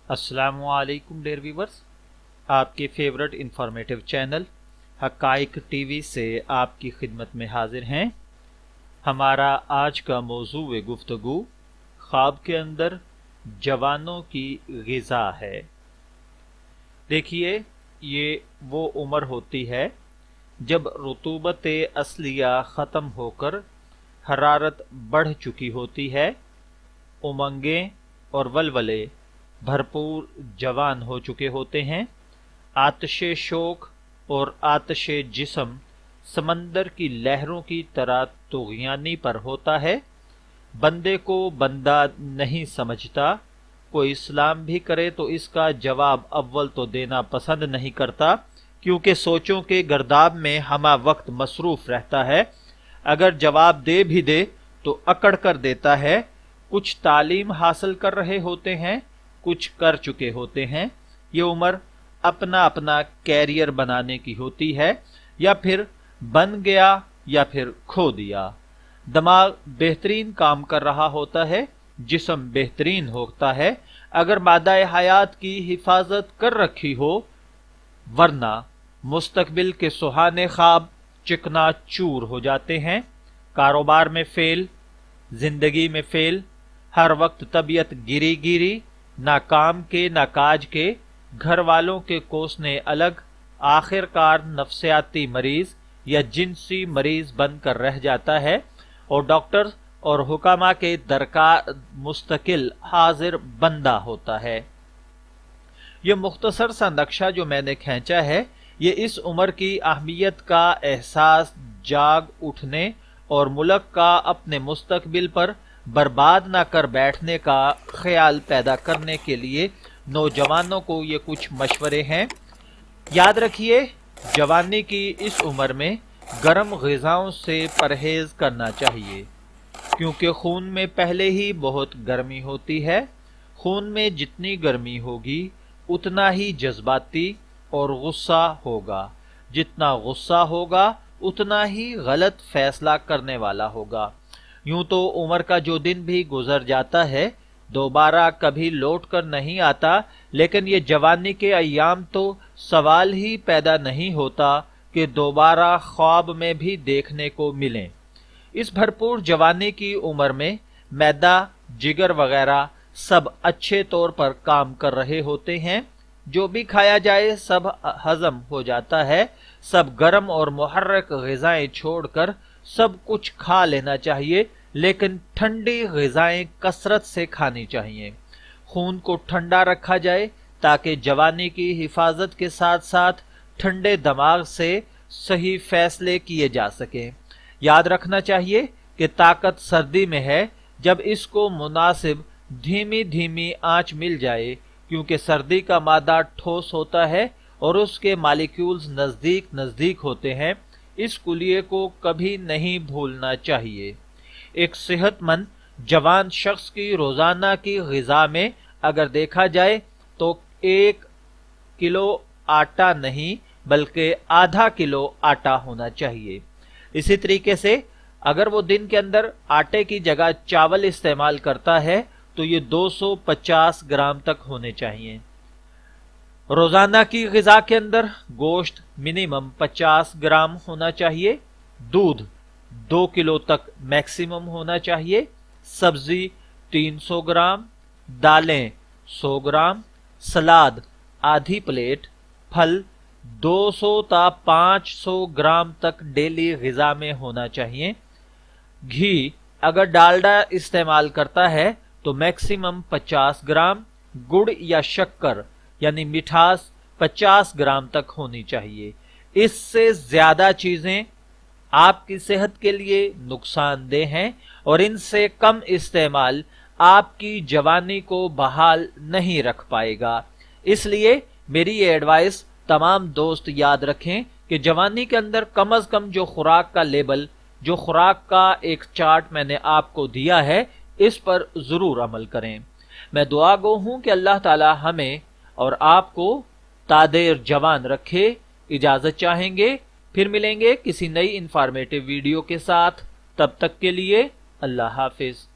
السلام علیکم dear viewers, آپ کے فیورٹ انفارمیٹو چینل حقائق ٹی وی سے آپ کی خدمت میں حاضر ہیں۔ ہمارا آج کا موضوع گفتگو خواب کے اندر جوانوں کی غذا ہے۔ دیکھیے، یہ وہ عمر ہوتی ہے جب رطوبت اصلیہ ختم ہو کر حرارت بڑھ چکی ہوتی ہے، امنگیں اور ولولے بھرپور جوان ہو چکے ہوتے ہیں، آتش شوق اور آتش جسم سمندر کی لہروں کی طرح طغیانی پر ہوتا ہے۔ بندے کو بندہ نہیں سمجھتا، کوئی اسلام بھی کرے تو اس کا جواب اول تو دینا پسند نہیں کرتا، کیونکہ سوچوں کے گرداب میں ہمہ وقت مصروف رہتا ہے۔ اگر جواب دے بھی دے تو اکڑ کر دیتا ہے۔ کچھ تعلیم حاصل کر رہے ہوتے ہیں، کچھ کر چکے ہوتے ہیں۔ یہ عمر اپنا اپنا کیریئر بنانے کی ہوتی ہے، یا پھر بن گیا یا پھر کھو دیا۔ دماغ بہترین کام کر رہا ہوتا ہے، جسم بہترین ہوتا ہے اگر مادہ حیات کی حفاظت کر رکھی ہو، ورنہ مستقبل کے سہانے خواب چکنا چور ہو جاتے ہیں۔ کاروبار میں فیل، زندگی میں فیل، ہر وقت طبیعت گری گری، نہ کام کے نہ کاج کے، گھر والوں کے کوسنے الگ، آخر کار نفسیاتی مریض یا جنسی مریض بن کر رہ جاتا ہے، اور ڈاکٹر اور حکامہ کے درکار مستقل حاضر بندہ ہوتا ہے۔ یہ مختصر سا نقشہ جو میں نے کھینچا ہے، یہ اس عمر کی اہمیت کا احساس جاگ اٹھنے اور ملک کا اپنے مستقبل پر برباد نہ کر بیٹھنے کا خیال پیدا کرنے کے لیے نوجوانوں کو یہ کچھ مشورے ہیں۔ یاد رکھیے، جوانی کی اس عمر میں گرم غذاؤں سے پرہیز کرنا چاہیے، کیونکہ خون میں پہلے ہی بہت گرمی ہوتی ہے۔ خون میں جتنی گرمی ہوگی اتنا ہی جذباتی اور غصہ ہوگا، جتنا غصہ ہوگا اتنا ہی غلط فیصلہ کرنے والا ہوگا۔ یوں تو عمر کا جو دن بھی گزر جاتا ہے دوبارہ کبھی لوٹ کر نہیں آتا، لیکن یہ جوانی کے ایام تو سوال ہی پیدا نہیں ہوتا کہ دوبارہ خواب میں بھی دیکھنے کو ملیں۔ اس بھرپور جوانی کی عمر میں معدہ، جگر وغیرہ سب اچھے طور پر کام کر رہے ہوتے ہیں۔ جو بھی کھایا جائے سب ہضم ہو جاتا ہے۔ سب گرم اور محرک غذائیں چھوڑ کر سب کچھ کھا لینا چاہیے، لیکن ٹھنڈی غذائیں کثرت سے کھانی چاہیے۔ خون کو ٹھنڈا رکھا جائے تاکہ جوانی کی حفاظت کے ساتھ ساتھ ٹھنڈے دماغ سے صحیح فیصلے کیے جا سکیں۔ یاد رکھنا چاہیے کہ طاقت سردی میں ہے، جب اس کو مناسب دھیمی دھیمی آنچ مل جائے، کیونکہ سردی کا مادہ ٹھوس ہوتا ہے اور اس کے مالیکیولز نزدیک نزدیک ہوتے ہیں۔ اس کلیے کو کبھی نہیں بھولنا چاہیے۔ ایک صحت مند جوان شخص کی روزانہ کی غذا میں اگر دیکھا جائے تو 1 کلو آٹا نہیں بلکہ ½ کلو آٹا ہونا چاہیے۔ اسی طریقے سے اگر وہ دن کے اندر آٹے کی جگہ چاول استعمال کرتا ہے تو یہ 250 گرام تک ہونے چاہیے۔ روزانہ کی غذا کے اندر گوشت منیمم 50 گرام ہونا چاہیے، دودھ 2 کلو تک میکسیمم ہونا چاہیے، سبزی 300 گرام، دالیں 100 گرام، سلاد ½ پلیٹ، پھل 200 تا 500 گرام تک ڈیلی غذا میں ہونا چاہیے۔ گھی اگر ڈالڈا استعمال کرتا ہے تو میکسیمم 50 گرام، گڑ یا شکر یعنی مٹھاس 50 گرام تک ہونی چاہیے۔ اس سے زیادہ چیزیں آپ کی صحت کے لیے نقصان دہ ہیں، اور ان سے کم استعمال آپ کی جوانی کو بحال نہیں رکھ پائے گا۔ اس لیے میری یہ ایڈوائس تمام دوست یاد رکھیں کہ جوانی کے اندر کم از کم جو خوراک کا لیبل، جو خوراک کا ایک چارٹ میں نے آپ کو دیا ہے، اس پر ضرور عمل کریں۔ میں دعا گو ہوں کہ اللہ تعالی ہمیں اور آپ کو تادیر جوان رکھے۔ اجازت چاہیں گے، پھر ملیں گے کسی نئی انفارمیٹیو ویڈیو کے ساتھ۔ تب تک کے لیے اللہ حافظ۔